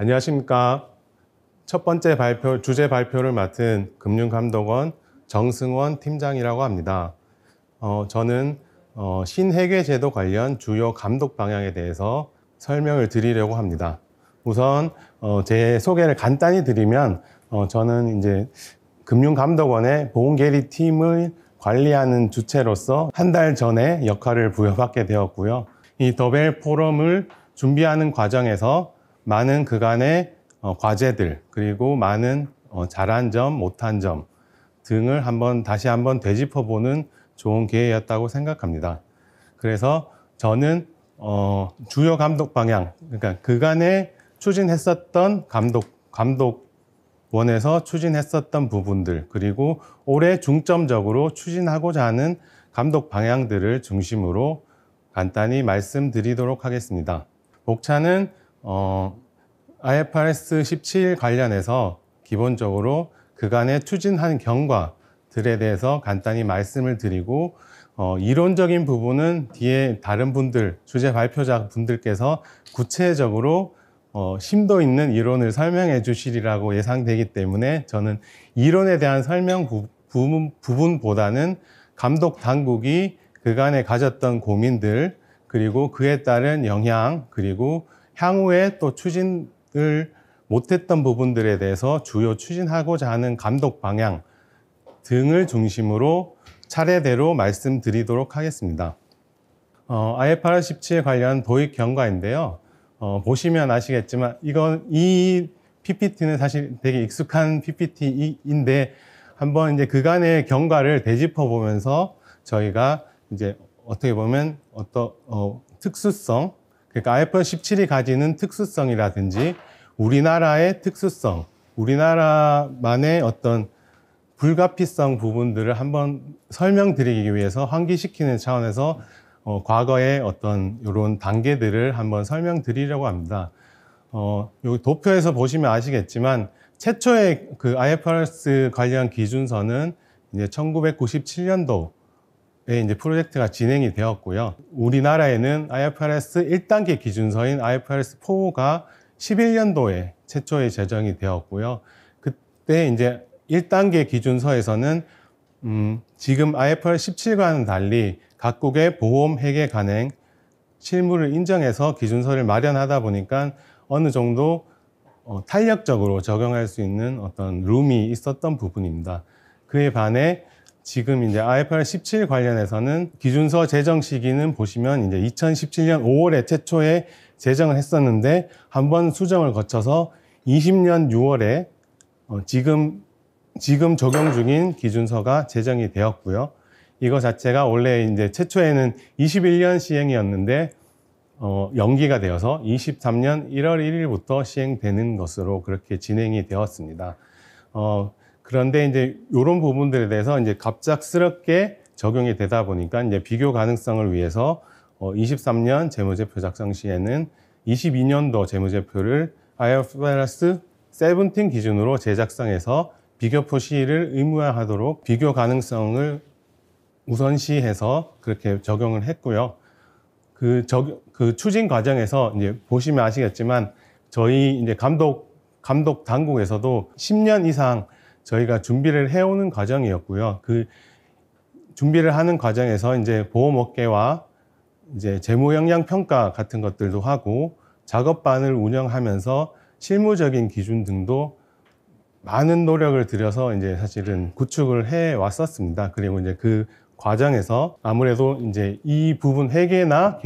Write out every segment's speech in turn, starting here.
안녕하십니까. 첫 번째 주제 발표를 맡은 금융감독원 정승원 팀장이라고 합니다. 저는 신회계제도 관련 주요 감독 방향에 대해서 설명을 드리려고 합니다. 우선 제 소개를 간단히 드리면 저는 이제 금융감독원의 보험계리팀을 관리하는 주체로서 한 달 전에 역할을 부여받게 되었고요. 이 더벨 포럼을 준비하는 과정에서 많은 그간의 과제들, 그리고 많은 잘한 점, 못한 점 등을 다시 한번 되짚어보는 좋은 기회였다고 생각합니다. 그래서 저는 주요 감독 방향, 그러니까 그간에 추진했었던 감독원에서 추진했었던 부분들, 그리고 올해 중점적으로 추진하고자 하는 감독 방향들을 중심으로 간단히 말씀드리도록 하겠습니다. 목차는 IFRS 17 관련해서 기본적으로 그간에 추진한 경과들에 대해서 간단히 말씀을 드리고, 이론적인 부분은 뒤에 다른 분들, 주제 발표자 분들께서 구체적으로 심도 있는 이론을 설명해 주시리라고 예상되기 때문에 저는 이론에 대한 설명 부분보다는 감독 당국이 그간에 가졌던 고민들, 그리고 그에 따른 영향, 그리고 향후에 또 추진을 못했던 부분들에 대해서 주요 추진하고자 하는 감독 방향 등을 중심으로 차례대로 말씀드리도록 하겠습니다. IFRS 17 관련 도입 경과인데요. 보시면 아시겠지만 이 PPT는 사실 되게 익숙한 PPT인데 한번 이제 그간의 경과를 되짚어 보면서 저희가 이제 어떻게 보면 특수성, 그러니까 IFRS 17이 가지는 특수성이라든지 우리나라의 특수성, 우리나라만의 어떤 불가피성 부분들을 한번 설명드리기 위해서 환기시키는 차원에서 과거의 어떤 이런 단계들을 한번 설명드리려고 합니다. 여기 도표에서 보시면 아시겠지만 최초의 그 IFRS 관련 기준서는 이제 1997년도에 이제 프로젝트가 진행이 되었고요. 우리나라에는 IFRS 1단계 기준서인 IFRS 4가 11년도에 최초에 제정이 되었고요. 그때 이제 1단계 기준서에서는 지금 IFRS 17과는 달리 각국의 보험 회계 간행 실무를 인정해서 기준서를 마련하다 보니까 어느 정도 탄력적으로 적용할 수 있는 어떤 룸이 있었던 부분입니다. 그에 반해 지금 이제 IFRS 17 관련해서는 기준서 제정 시기는 보시면 이제 2017년 5월에 최초에 제정을 했었는데 한번 수정을 거쳐서 20년 6월에 지금 적용 중인 기준서가 제정이 되었고요. 이거 자체가 원래 이제 최초에는 21년 시행이었는데 연기가 되어서 23년 1월 1일부터 시행되는 것으로 그렇게 진행이 되었습니다. 그런데 이제 이런 부분들에 대해서 이제 갑작스럽게 적용이 되다 보니까 이제 비교 가능성을 위해서 23년 재무제표 작성 시에는 22년도 재무제표를 IFRS 17 기준으로 재작성해서 비교표 시일을 의무화하도록 비교 가능성을 우선시해서 그렇게 적용을 했고요. 그 추진 과정에서 이제 보시면 아시겠지만 저희 이제 감독 당국에서도 10년 이상 저희가 준비를 해오는 과정이었고요. 그 준비를 하는 과정에서 이제 보험업계와 이제 재무 영향 평가 같은 것들도 하고 작업반을 운영하면서 실무적인 기준 등도 많은 노력을 들여서 이제 사실은 구축을 해 왔었습니다. 그리고 이제 그 과정에서 아무래도 이제 이 부분 회계나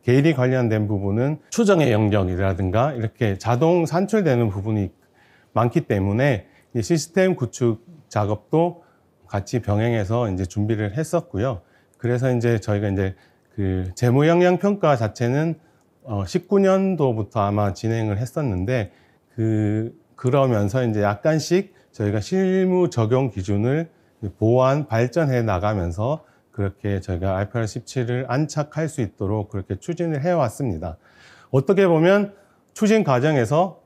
계리 관련된 부분은 추정의 영역이라든가 이렇게 자동 산출되는 부분이 많기 때문에 시스템 구축 작업도 같이 병행해서 이제 준비를 했었고요. 그래서 이제 저희가 이제 그 재무 영향 평가 자체는 19년도부터 아마 진행을 했었는데 그러면서 이제 약간씩 저희가 실무 적용 기준을 보완, 발전해 나가면서 그렇게 저희가 IFRS 17을 안착할 수 있도록 그렇게 추진을 해왔습니다. 어떻게 보면 추진 과정에서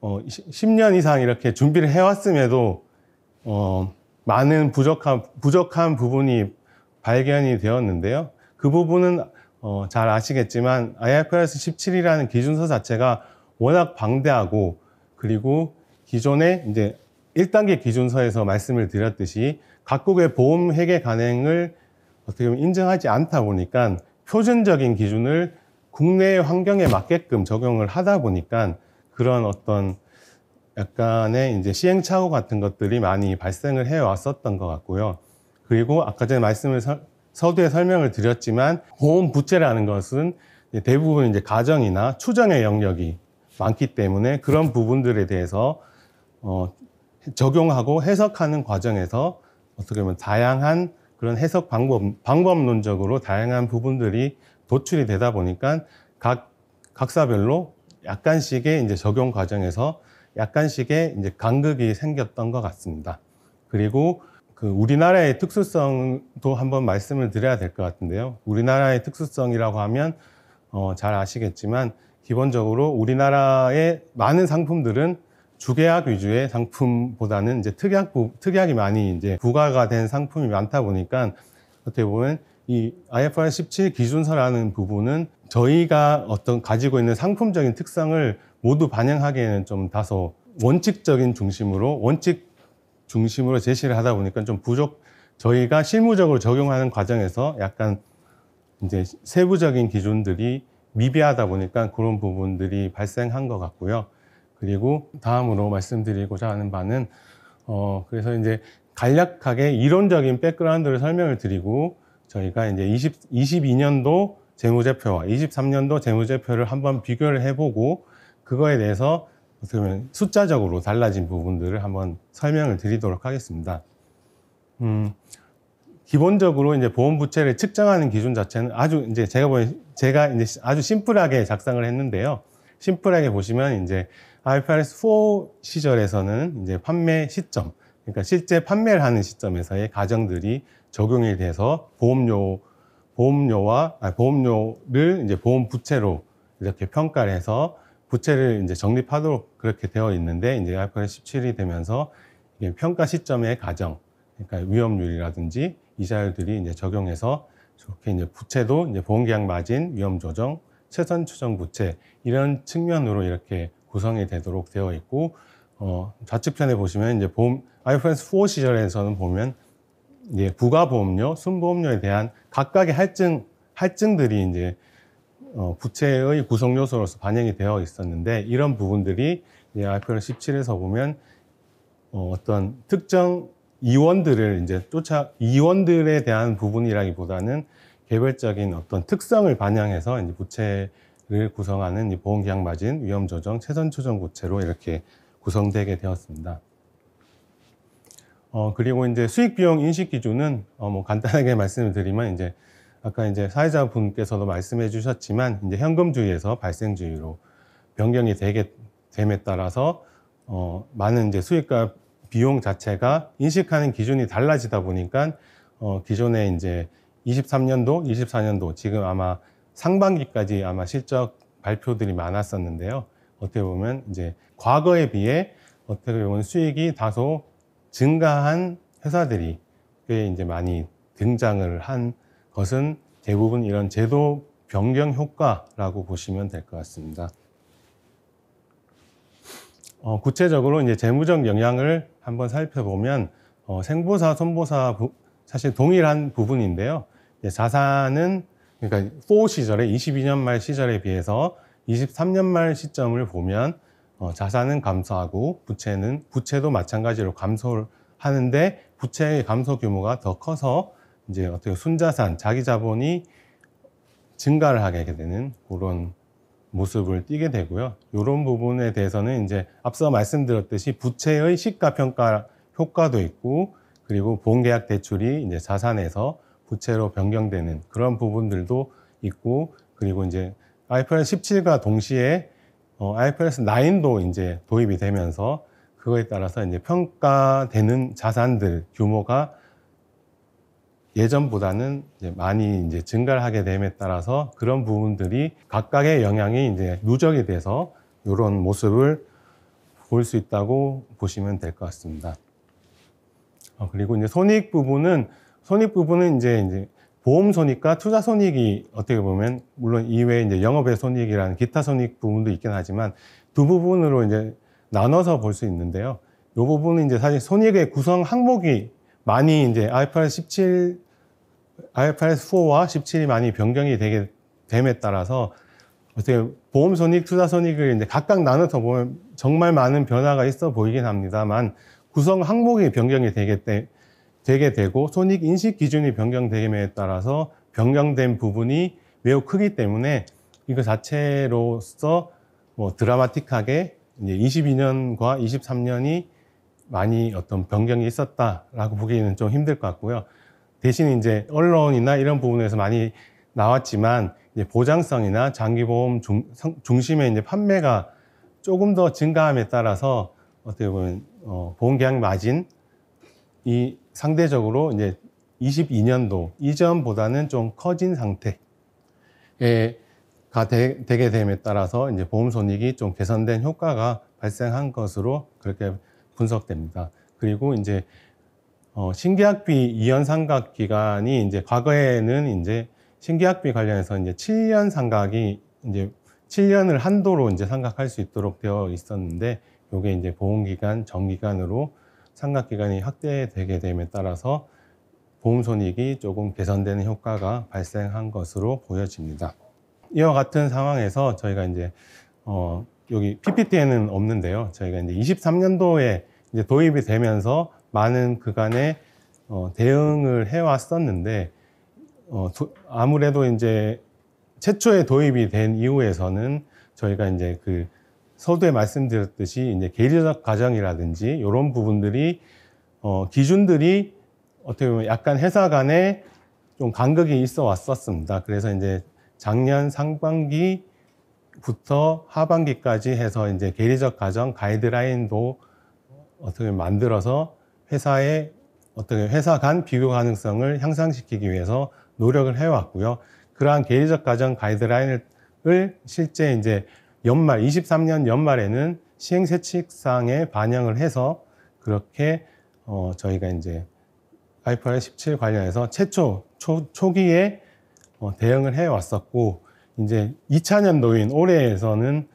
10년 이상 이렇게 준비를 해왔음에도 많은 부족한 부분이 발견이 되었는데요. 그 부분은 잘 아시겠지만 IFRS 17이라는 기준서 자체가 워낙 방대하고, 그리고 기존에 이제 1단계 기준서에서 말씀을 드렸듯이 각국의 보험 회계 간행을 어떻게 보면 인정하지 않다 보니까 표준적인 기준을 국내 환경에 맞게끔 적용을 하다 보니까 그런 어떤 약간의 이제 시행착오 같은 것들이 많이 발생을 해 왔었던 것 같고요. 그리고 아까 전에 서두에 설명을 드렸지만 보험 부채라는 것은 대부분 이제 가정이나 추정의 영역이 많기 때문에 그런 부분들에 대해서 적용하고 해석하는 과정에서 어떻게 보면 다양한 그런 해석 방법론적으로 다양한 부분들이 도출이 되다 보니까 각사별로 약간씩의 이제 적용 과정에서 약간씩의 이제 간극이 생겼던 것 같습니다. 그리고 그 우리나라의 특수성도 한번 말씀을 드려야 될 것 같은데요. 우리나라의 특수성이라고 하면 잘 아시겠지만 기본적으로 우리나라의 많은 상품들은 주계약 위주의 상품보다는 이제 특약이 많이 이제 부과가 된 상품이 많다 보니까 어떻게 보면 이 IFRS 17 기준서라는 부분은 저희가 어떤 가지고 있는 상품적인 특성을 모두 반영하기에는 좀 다소 원칙 중심으로 제시를 하다 보니까 좀 저희가 실무적으로 적용하는 과정에서 약간 이제 세부적인 기준들이 미비하다 보니까 그런 부분들이 발생한 것 같고요. 그리고 다음으로 말씀드리고자 하는 바는 그래서 이제 간략하게 이론적인 백그라운드를 설명을 드리고 저희가 이제 22년도 재무제표와 23년도 재무제표를 한번 비교를 해보고 그거에 대해서 어떻게 보면 숫자적으로 달라진 부분들을 한번 설명을 드리도록 하겠습니다. 기본적으로 이제 보험 부채를 측정하는 기준 자체는 제가 이제 아주 심플하게 작성을 했는데요. 심플하게 보시면 이제 IFRS 4 시절에서는 이제 판매 시점, 그러니까 실제 판매를 하는 시점에서의 가정들이 적용이 돼서 보험료를 이제 보험 부채로 이렇게 평가를 해서 부채를 이제 적립하도록 그렇게 되어 있는데 이제 IFRS 17이 되면서 이게 평가 시점의 가정, 그러니까 위험률이라든지 이자율들이 이제 적용해서 좋게 이제 부채도 이제 보험계약 마진, 위험 조정, 최선 추정 부채 이런 측면으로 이렇게 구성이 되도록 되어 있고 좌측편에 보시면 이제 IFRS 4 시절에서는 보면 이제 부가보험료, 순보험료에 대한 각각의 할증들이 이제 부채의 구성 요소로서 반영이 되어 있었는데 이런 부분들이 이제 IFRS 17에서 보면 어떤 특정 이원들에 대한 부분이라기보다는 개별적인 어떤 특성을 반영해서 이제 부채를 구성하는 보험계약 마진, 위험 조정, 최선 추정 부채로 이렇게 구성되게 되었습니다. 그리고 이제 수익 비용 인식 기준은 뭐 간단하게 말씀을 드리면 이제 아까 이제 사회자분께서도 말씀해 주셨지만 이제 현금주의에서 발생주의로 변경이 됨에 따라서 많은 이제 수익과 비용 자체가 인식하는 기준이 달라지다 보니까 기존에 이제 23년도, 24년도 지금 아마 상반기까지 아마 실적 발표들이 많았었는데요. 어떻게 보면 이제 과거에 비해 어떻게 보면 수익이 다소 증가한 회사들이 꽤 이제 많이 등장을 한 것은 대부분 이런 제도 변경 효과라고 보시면 될 것 같습니다. 구체적으로 이제 재무적 영향을 한번 살펴보면 생보사, 손보사 사실 동일한 부분인데요. 자산은 그러니까 4 시절에 22년 말 시절에 비해서 23년 말 시점을 보면 자산은 감소하고 부채도 마찬가지로 감소를 하는데 부채의 감소 규모가 더 커서 이제 어떻게 순자산, 자기 자본이 증가를 하게 되는 그런 모습을 띠게 되고요. 이런 부분에 대해서는 이제 앞서 말씀드렸듯이 부채의 시가 평가 효과도 있고 그리고 보험계약 대출이 이제 자산에서 부채로 변경되는 그런 부분들도 있고 그리고 이제 IFRS 17과 동시에 IFRS 9도 이제 도입이 되면서 그거에 따라서 이제 평가되는 자산들 규모가 예전보다는 이제 많이 이제 증가를 하게 됨에 따라서 그런 부분들이 각각의 영향이 이제 누적이 돼서 이런 모습을 볼 수 있다고 보시면 될 것 같습니다. 그리고 이제 손익 부분은 이제 보험 손익과 투자 손익이 어떻게 보면 물론 이외에 이제 영업의 손익이라는 기타 손익 부분도 있긴 하지만 두 부분으로 이제 나눠서 볼 수 있는데요. 이 부분은 이제 사실 손익의 구성 항목이 많이 이제 IFRS 17, IFRS 4와 17이 많이 변경이 되게 됨에 따라서 어떻게 보험 손익, 투자 손익을 이제 각각 나눠서 보면 정말 많은 변화가 있어 보이긴 합니다만 구성 항목이 변경이 되게 되고 손익 인식 기준이 변경됨에 따라서 변경된 부분이 매우 크기 때문에 이거 자체로서 뭐 드라마틱하게 이제 22년과 23년이 많이 어떤 변경이 있었다라고 보기에는 좀 힘들 것 같고요. 대신 이제 언론이나 이런 부분에서 많이 나왔지만 이제 보장성이나 장기보험 중심의 이제 판매가 조금 더 증가함에 따라서 어떻게 보면 보험계약 마진이 상대적으로 이제 22년도 이전보다는 좀 커진 상태가 되게 됨에 따라서 이제 보험 손익이 좀 개선된 효과가 발생한 것으로 그렇게 분석됩니다. 그리고 이제 신계약비 이연 상각 기간이 이제 과거에는 이제 신계약비 관련해서 이제 7년 상각이 이제 7년을 한도로 이제 상각할 수 있도록 되어 있었는데 이게 이제 보험기간 정기간으로 상각기간이 확대되게 됨에 따라서 보험 손익이 조금 개선되는 효과가 발생한 것으로 보여집니다. 이와 같은 상황에서 저희가 이제 여기 PPT에는 없는데요. 저희가 이제 23년도에 이제 도입이 되면서 많은 그간의 대응을 해왔었는데 아무래도 이제 최초에 도입이 된 이후에서는 저희가 이제 그 서두에 말씀드렸듯이 이제 계리적 과정이라든지 이런 부분들이 기준들이 어떻게 보면 약간 회사 간에 좀 간극이 있어 왔었습니다. 그래서 이제 작년 상반기부터 하반기까지 해서 이제 계리적 과정 가이드라인도 어떻게 만들어서 회사의 어떻게 회사 간 비교 가능성을 향상시키기 위해서 노력을 해왔고요. 그러한 계리적 과정 가이드라인을 실제 이제 23년 연말에는 시행세칙상에 반영을 해서 그렇게 저희가 이제 IFRS 17 관련해서 초기에 대응을 해왔었고, 이제 2차년도인 올해에서는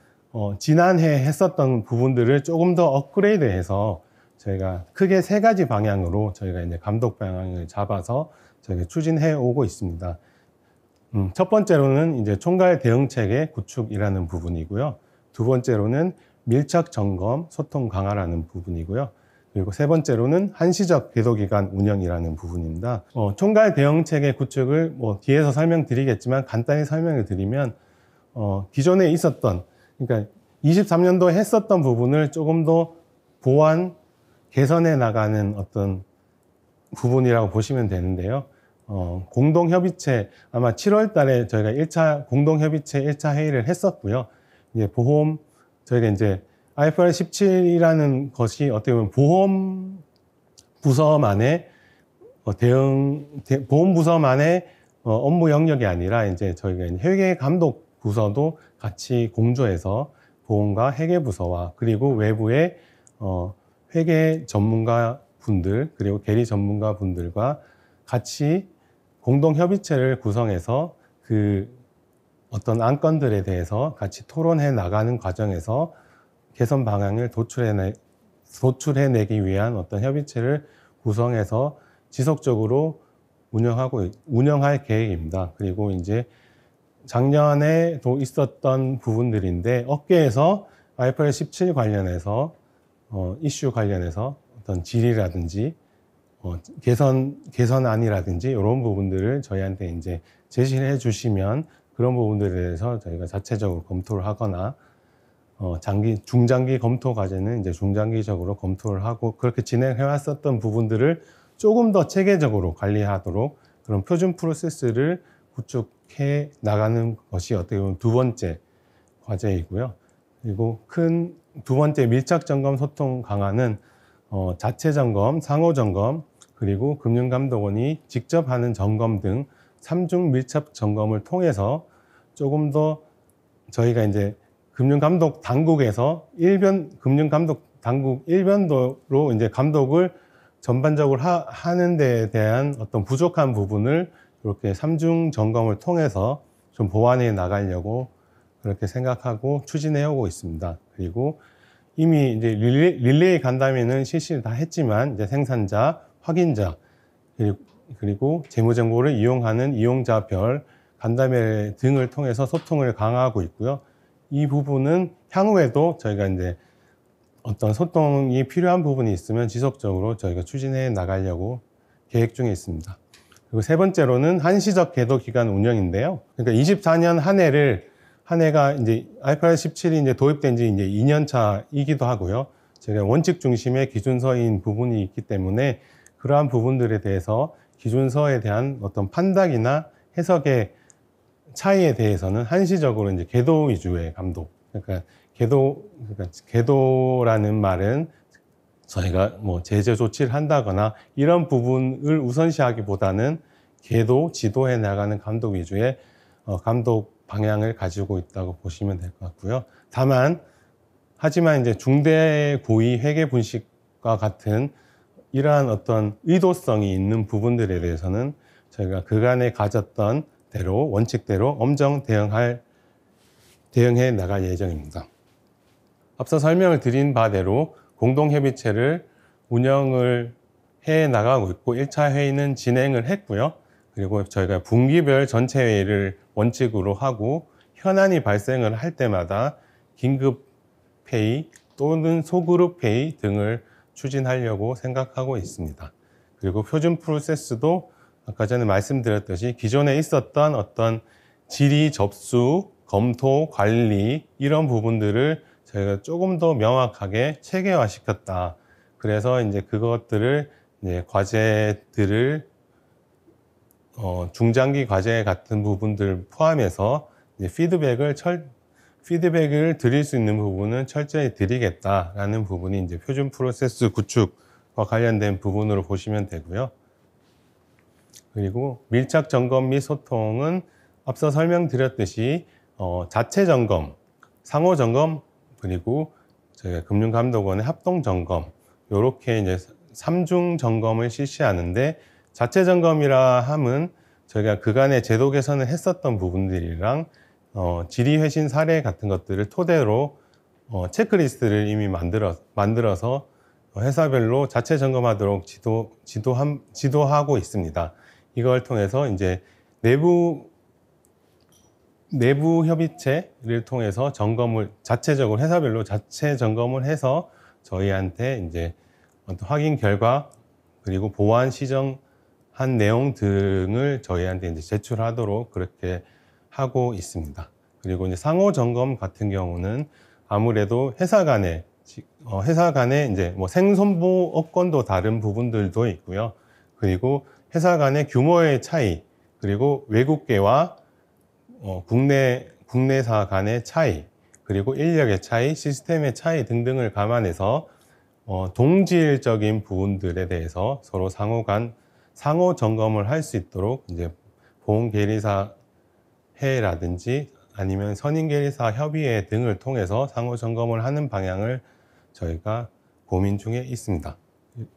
지난해 했었던 부분들을 조금 더 업그레이드해서 저희가 크게 3가지 방향으로 저희가 이제 감독 방향을 잡아서 저희가 추진해 오고 있습니다. 첫 번째로는 이제 총괄 대응 체계 구축이라는 부분이고요. 두 번째로는 밀착 점검 소통 강화라는 부분이고요. 그리고 세 번째로는 한시적 계도기간 운영이라는 부분입니다. 총괄 대응 체계 구축을 뭐 뒤에서 설명드리겠지만 간단히 설명을 드리면 기존에 있었던, 그러니까 23년도에 했었던 부분을 조금 더 보완, 개선해 나가는 어떤 부분이라고 보시면 되는데요. 공동협의체, 아마 7월 달에 저희가 공동협의체 1차 회의를 했었고요. 이제 저희가 이제 IFRS 17이라는 것이 어떻게 보면 보험 부서만의 보험 부서만의 업무 영역이 아니라 이제 저희가 회계 감독 부서도 같이 공조해서 보험과 회계 부서와 그리고 외부의 회계 전문가 분들 그리고 계리 전문가 분들과 같이 공동협의체를 구성해서 그 어떤 안건들에 대해서 같이 토론해 나가는 과정에서 개선 방향을 도출해내기 위한 어떤 협의체를 구성해서 지속적으로 운영할 계획입니다. 그리고 이제 작년에도 있었던 부분들인데 업계에서 IFRS 17 관련해서 이슈 관련해서 어떤 질의라든지 개선안이라든지 이런 부분들을 저희한테 이제 제시를 해주시면 그런 부분들에 대해서 저희가 자체적으로 검토를 하거나 중장기 검토 과제는 이제 중장기적으로 검토를 하고 그렇게 진행해 왔었던 부분들을 조금 더 체계적으로 관리하도록 그런 표준 프로세스를 구축해 나가는 것이 어떻게 보면 두 번째 과제이고요. 그리고 큰 두 번째 밀착 점검 소통 강화는 자체 점검, 상호 점검, 그리고 금융감독원이 직접 하는 점검 등 3중 밀착 점검을 통해서 조금 더 저희가 이제 금융감독 당국에서 금융감독 당국 일변도로 이제 감독을 전반적으로 하는 데에 대한 어떤 부족한 부분을 이렇게 3중 점검을 통해서 좀 보완해 나가려고 그렇게 생각하고 추진해 오고 있습니다. 그리고 이미 이제 릴레이 간담회는 실시를 다 했지만 이제 생산자, 확인자, 그리고 재무정보를 이용하는 이용자별 간담회 등을 통해서 소통을 강화하고 있고요. 이 부분은 향후에도 저희가 이제 어떤 소통이 필요한 부분이 있으면 지속적으로 저희가 추진해 나가려고 계획 중에 있습니다. 그리고 세 번째로는 한시적 계도 기간 운영인데요. 그러니까 24년 한 해가 이제 IFRS 17이 이제 도입된 지 이제 2년 차이기도 하고요. 제가 원칙 중심의 기준서인 부분이 있기 때문에 그러한 부분들에 대해서 기준서에 대한 어떤 판단이나 해석의 차이에 대해서는 한시적으로 이제 계도 위주의 감독. 그러니까 계도라는 말은 저희가 뭐 제재 조치를 한다거나 이런 부분을 우선시하기보다는 계도, 지도해 나가는 감독 위주의 감독 방향을 가지고 있다고 보시면 될 것 같고요. 하지만 이제 중대 고의 회계 분식과 같은 이러한 어떤 의도성이 있는 부분들에 대해서는 저희가 그간에 가졌던 대로 원칙대로 엄정 대응해 나갈 예정입니다. 앞서 설명을 드린 바대로 공동협의체를 운영을 해 나가고 있고 1차 회의는 진행을 했고요. 그리고 저희가 분기별 전체 회의를 원칙으로 하고 현안이 발생을 할 때마다 긴급 회의 또는 소그룹 회의 등을 추진하려고 생각하고 있습니다. 그리고 표준 프로세스도 아까 전에 말씀드렸듯이 기존에 있었던 어떤 질의 접수, 검토, 관리 이런 부분들을 저희가 조금 더 명확하게 체계화 시켰다. 그래서 이제 그것들을 이제 과제들을 중장기 과제 같은 부분들 포함해서 이제 피드백을 드릴 수 있는 부분은 철저히 드리겠다라는 부분이 이제 표준 프로세스 구축과 관련된 부분으로 보시면 되고요. 그리고 밀착 점검 및 소통은 앞서 설명드렸듯이 자체 점검, 상호 점검, 그리고 저희가 금융감독원의 합동 점검, 요렇게 이제 3중 점검을 실시하는데 자체 점검이라 함은 저희가 그간의 제도 개선을 했었던 부분들이랑 질의 회신 사례 같은 것들을 토대로 체크리스트를 이미 만들어서 회사별로 자체 점검하도록 지도하고 있습니다. 이걸 통해서 이제 내부 협의체를 통해서 자체적으로 회사별로 자체 점검을 해서 저희한테 이제 어떤 확인 결과 그리고 보완 시정한 내용 등을 저희한테 이제 제출하도록 그렇게 하고 있습니다. 그리고 이제 상호 점검 같은 경우는 아무래도 회사 간에 이제 뭐 생손보업권도 다른 부분들도 있고요. 그리고 회사 간의 규모의 차이, 그리고 외국계와 국내사 간의 차이, 그리고 인력의 차이, 시스템의 차이 등등을 감안해서 동질적인 부분들에 대해서 서로 상호 점검을 할 수 있도록 이제 보험계리사 회라든지 아니면 선임계리사 협의회 등을 통해서 상호 점검을 하는 방향을 저희가 고민 중에 있습니다.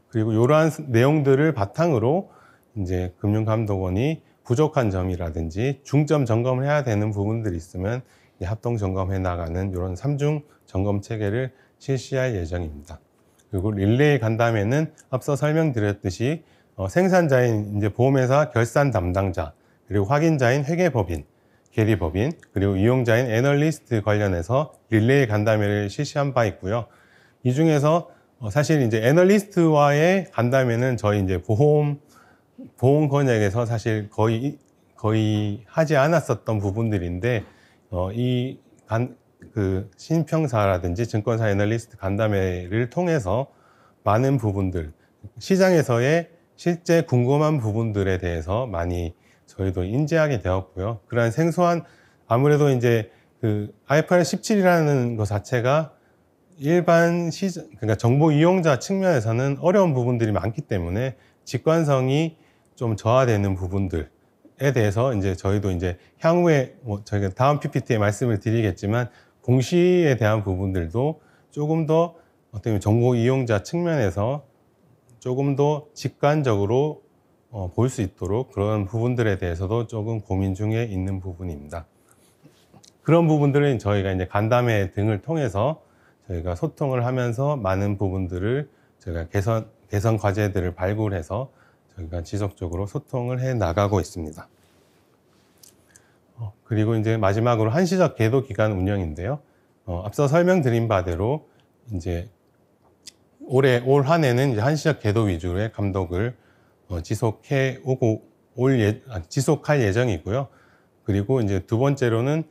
그리고 이러한 내용들을 바탕으로 이제 금융감독원이 부족한 점이라든지 중점 점검을 해야 되는 부분들이 있으면 합동 점검해 나가는 이런 3중 점검 체계를 실시할 예정입니다. 그리고 릴레이 간담회는 앞서 설명드렸듯이 생산자인 이제 보험회사 결산 담당자, 그리고 확인자인 회계법인, 계리법인, 그리고 이용자인 애널리스트 관련해서 릴레이 간담회를 실시한 바 있고요. 이 중에서 사실 이제 애널리스트와의 간담회는 저희 이제 보험 권역에서 사실 거의 하지 않았었던 부분들인데, 신평사라든지 증권사 애널리스트 간담회를 통해서 많은 부분들, 시장에서의 실제 궁금한 부분들에 대해서 많이 저희도 인지하게 되었고요. 그러한 생소한, 아무래도 이제 IFRS 17이라는 것 자체가 일반 그러니까 정보 이용자 측면에서는 어려운 부분들이 많기 때문에 직관성이 좀 저하되는 부분들에 대해서 이제 저희도 이제 향후에 저희가 다음 PPT에 말씀을 드리겠지만 공시에 대한 부분들도 조금 더 어떻게 보면 정보 이용자 측면에서 조금 더 직관적으로 볼 수 있도록 그런 부분들에 대해서도 조금 고민 중에 있는 부분입니다. 그런 부분들은 저희가 이제 간담회 등을 통해서 저희가 소통을 하면서 많은 부분들을 저희가 개선 과제들을 발굴해서 저희가 지속적으로 소통을 해 나가고 있습니다. 그리고 이제 마지막으로 한시적 계도 기간 운영인데요. 앞서 설명드린 바대로 이제 올 한 해는 이제 한시적 계도 위주의 감독을 지속할 예정이고요. 그리고 이제 두 번째로는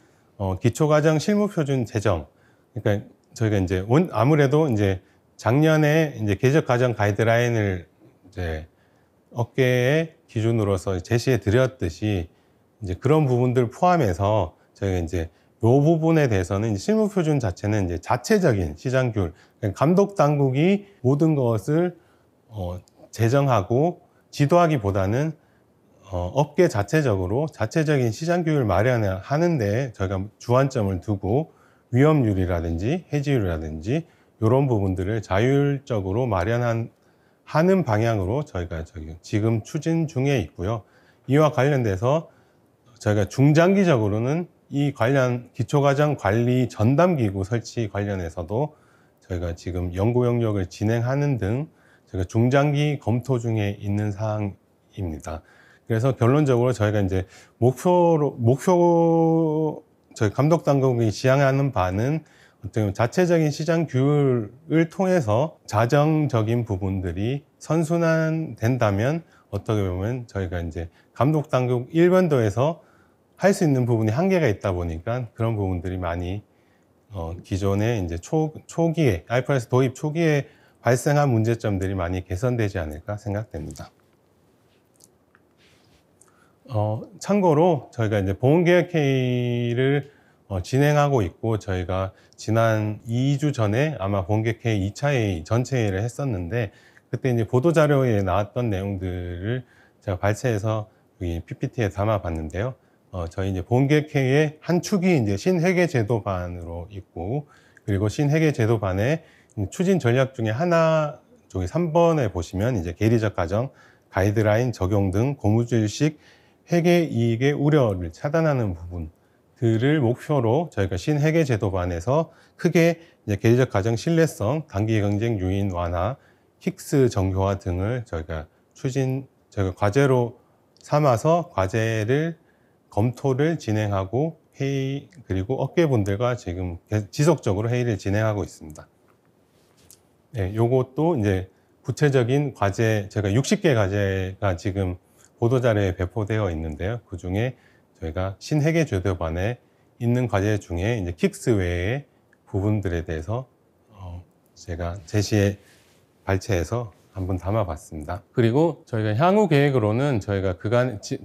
기초과정 실무표준 제정. 그러니까 저희가 이제 아무래도 이제 작년에 이제 계적과정 가이드라인을 이제 업계의 기준으로서 제시해 드렸듯이 이제 그런 부분들 포함해서 저희가 이제 요 부분에 대해서는 실무 표준 자체는 이제 자체적인 시장 규율, 그러니까 감독 당국이 모든 것을 제정하고 지도하기보다는 업계 자체적으로 자체적인 시장 규율 마련하는데 저희가 주안점을 두고 위험률이라든지 해지율이라든지 이런 부분들을 자율적으로 하는 방향으로 저희가 지금 추진 중에 있고요. 이와 관련돼서 저희가 중장기적으로는 이 관련 기초과정 관리 전담기구 설치 관련해서도 저희가 지금 연구 영역을 진행하는 등 저희가 중장기 검토 중에 있는 사항입니다. 그래서 결론적으로 저희가 이제 저희 감독 당국이 지향하는 바는 어떤 자체적인 시장 규율을 통해서 자정적인 부분들이 선순환된다면 어떻게 보면 저희가 이제 감독 당국 일반도에서 할 수 있는 부분이 한계가 있다 보니까 그런 부분들이 많이 기존에 이제 초기에 IFRS 도입 초기에 발생한 문제점들이 많이 개선되지 않을까 생각됩니다. 참고로 저희가 이제 보험계획회의를 진행하고 있고 저희가 지난 2주 전에 아마 보험계획회의 2차 회의 전체 회의를 했었는데 그때 이제 보도자료에 나왔던 내용들을 제가 발췌해서 여기 PPT에 담아 봤는데요. 저희 이제 보험계획회의의 한 축이 이제 신회계제도반으로 있고 그리고 신회계제도반의 추진 전략 중에 하나, 저기 3번에 보시면 이제 계리적 가정, 가이드라인 적용 등 고무줄식 회계 이익의 우려를 차단하는 부분들을 목표로 저희가 신회계제도반에서 크게 이제 계리적 가정 신뢰성, 단기 경쟁 요인 완화, 킥스 정교화 등을 저희가 과제로 삼아서 과제를 검토를 진행하고 그리고 업계분들과 지금 지속적으로 회의를 진행하고 있습니다. 네, 요것도 이제 구체적인 과제, 제가 60개 과제가 지금 보도자료에 배포되어 있는데요. 그 중에 저희가 신회계제도반에 있는 과제 중에 이제 킥스 외의 부분들에 대해서 제가 발췌해서 한번 담아봤습니다. 그리고 저희가 향후 계획으로는 저희가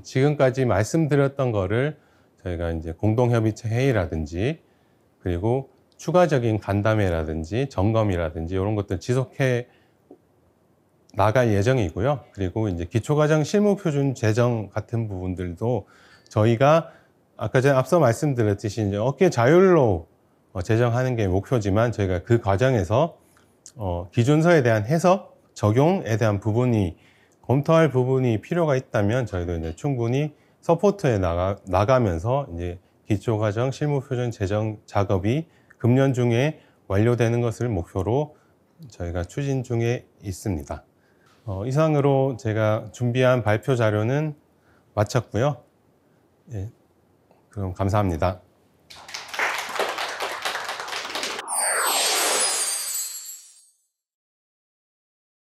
지금까지 말씀드렸던 거를 저희가 이제 공동협의체 회의라든지 그리고 추가적인 간담회라든지 점검이라든지 이런 것들 지속해 나갈 예정이고요. 그리고 이제 기초과정 실무표준 제정 같은 부분들도 저희가 아까 전에 앞서 말씀드렸듯이 이제 업계 자율로 제정하는 게 목표지만 저희가 그 과정에서 기준서에 대한 해석, 적용에 대한 검토할 부분이 필요가 있다면 저희도 이제 충분히 서포트해 나가면서 이제 기초과정 실무표준 제정 작업이 금년 중에 완료되는 것을 목표로 저희가 추진 중에 있습니다. 이상으로 제가 준비한 발표 자료는 마쳤고요. 예, 그럼 감사합니다.